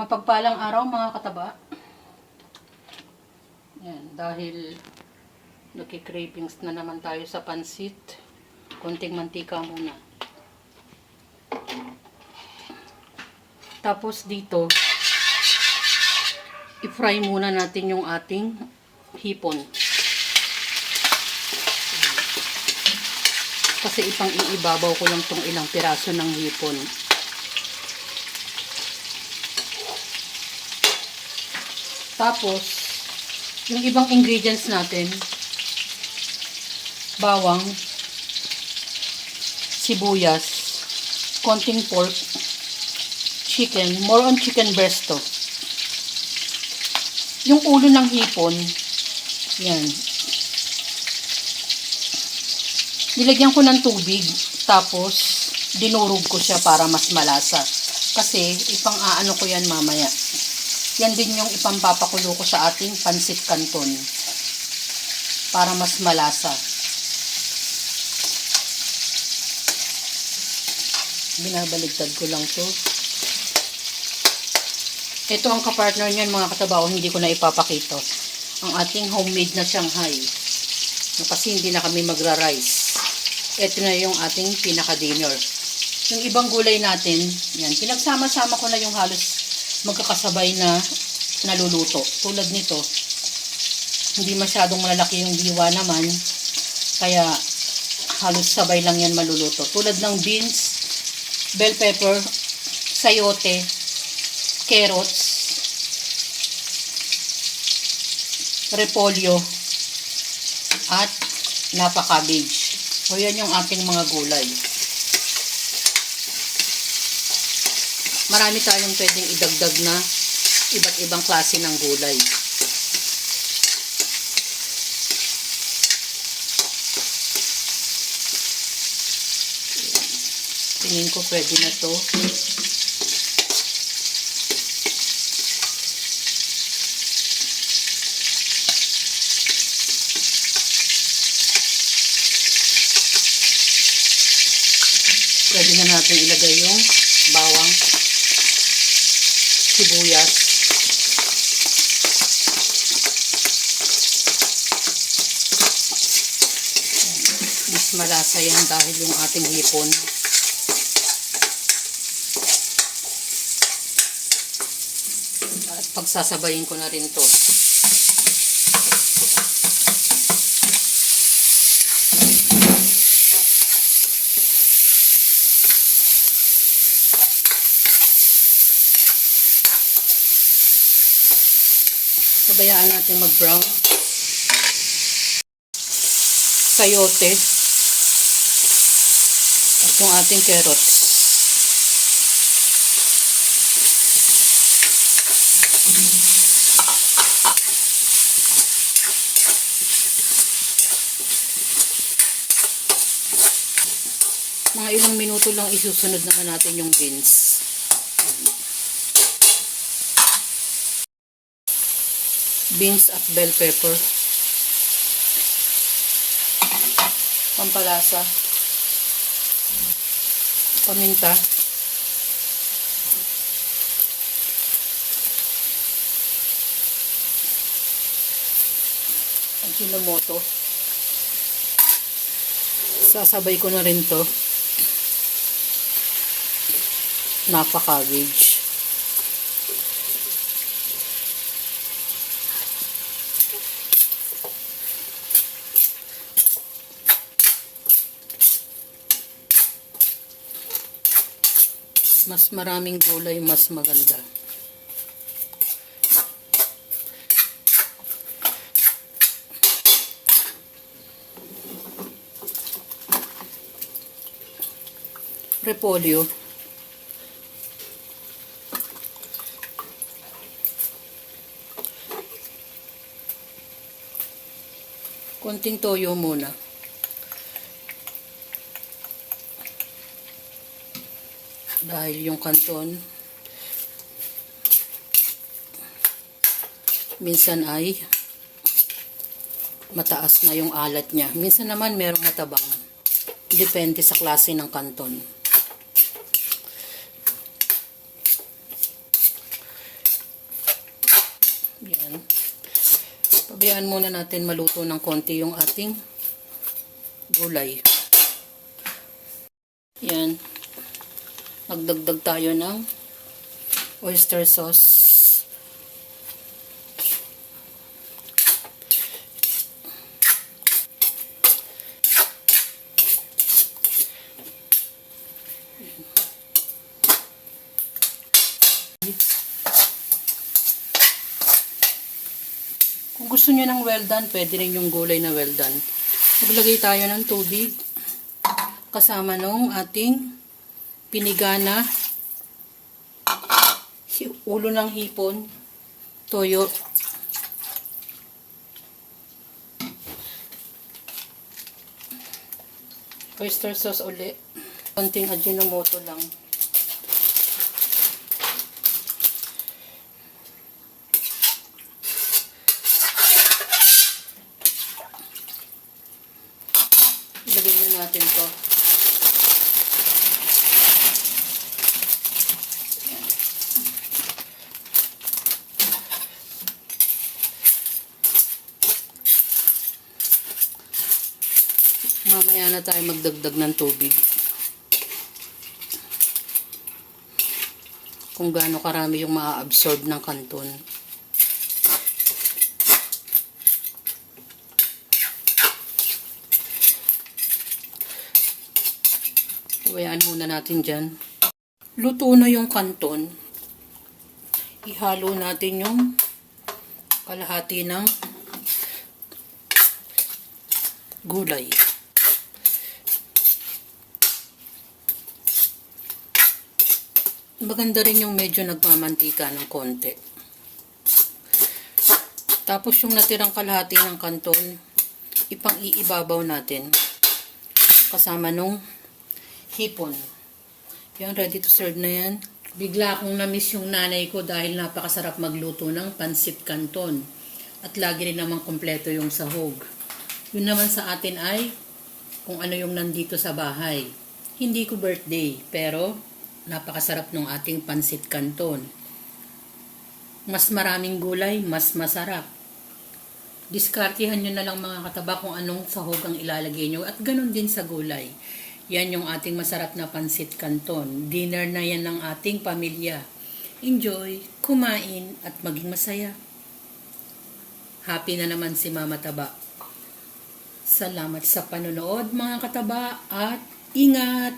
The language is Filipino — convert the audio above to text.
Mapagpalang araw mga kataba. Yan, dahil nagki-cravings na naman tayo sa pansit. Konting mantika muna. Tapos dito, i-fry muna natin yung ating hipon. Kasi ipang-iibabaw ko lang tong ilang piraso ng hipon. Tapos, yung ibang ingredients natin, bawang, sibuyas, konting pork, chicken, more on chicken breast to. Yung ulo ng hipon, yan. Nilagyan ko ng tubig, tapos dinurog ko siya para mas malasa. Kasi ipang-aano ko yan mamaya. Yan din yung ipampapakulo ko sa ating pansit canton. Para mas malasa. Binabaligtad ko lang to. Ito ang kapartner niyan mga katabaw, hindi ko na ipapakita. Ang ating homemade na Shanghai. Kasi hindi na kami magra-rice. Ito na yung ating pinaka-dinner. Yung ibang gulay natin, yan, pinagsama-sama ko na yung halos magkakasabay na naluluto. Tulad nito, hindi masyadong malalaki yung diwa naman, kaya halos sabay lang yan maluluto. Tulad ng beans, bell pepper, sayote, carrots, repolyo, at napa-cabbage. So yan yung ating mga gulay. Marami tayong pwedeng idagdag na iba't ibang klase ng gulay. Tingin ko pwede na to. Pwede na natin ilagay yung bawang, sibuyas, mas malasa yan dahil yung ating hipon. At pagsasabayin ko na rin to. Pabayaan natin mag-brown. Sayote. At yung ating carrots. Mga ilang minuto lang isusunod naman natin yung beans. Beans at bell pepper. Pampalasa. Paminta. Ajinomoto. Sasabay ko na rin to. Napa-cabbage. Mas maraming gulay, mas maganda. Repolyo. Konting toyo muna. Dahil yung canton minsan ay mataas na yung alat niya. Minsan naman merong matabang. Depende sa klase ng canton. Pabayaan muna natin maluto ng konti yung ating gulay. Yan. Magdagdag tayo ng oyster sauce. Kung gusto niyo ng well done, pwede rin yung gulay na well done. Maglagay tayo ng tubig kasama nung ating pinigana, ulo ng hipon, toyo, oyster sauce ulit, konting Ajinomoto lang. Ilagay na natin to. Mamaya na tayo magdagdag ng tubig. Kung gaano karami yung maa-absorb ng kanton. Iwayaan muna natin dyan. Luto na yung kanton. Ihalo natin yung kalahati ng gulay. Maganda rin yung medyo nagmamantika ng konti. Tapos yung natirang kalahati ng kanton, ipang-iibabaw natin kasama nung hipon. Yan, ready to serve na yan. Bigla akong na-miss yung nanay ko dahil napakasarap magluto ng pansit canton. At lagi rin naman kompleto yung sahog. Yun naman sa atin ay kung ano yung nandito sa bahay. Hindi ko birthday, pero napakasarap ng ating pansit canton. Mas maraming gulay, mas masarap. Diskartihan nyo na lang mga kataba kung anong sahog ang ilalagay nyo. At ganun din sa gulay. Yan yung ating masarap na pansit canton. Dinner na yan ng ating pamilya. Enjoy, kumain, at maging masaya. Happy na naman si Mama Taba. Salamat sa panonood mga kataba at ingat!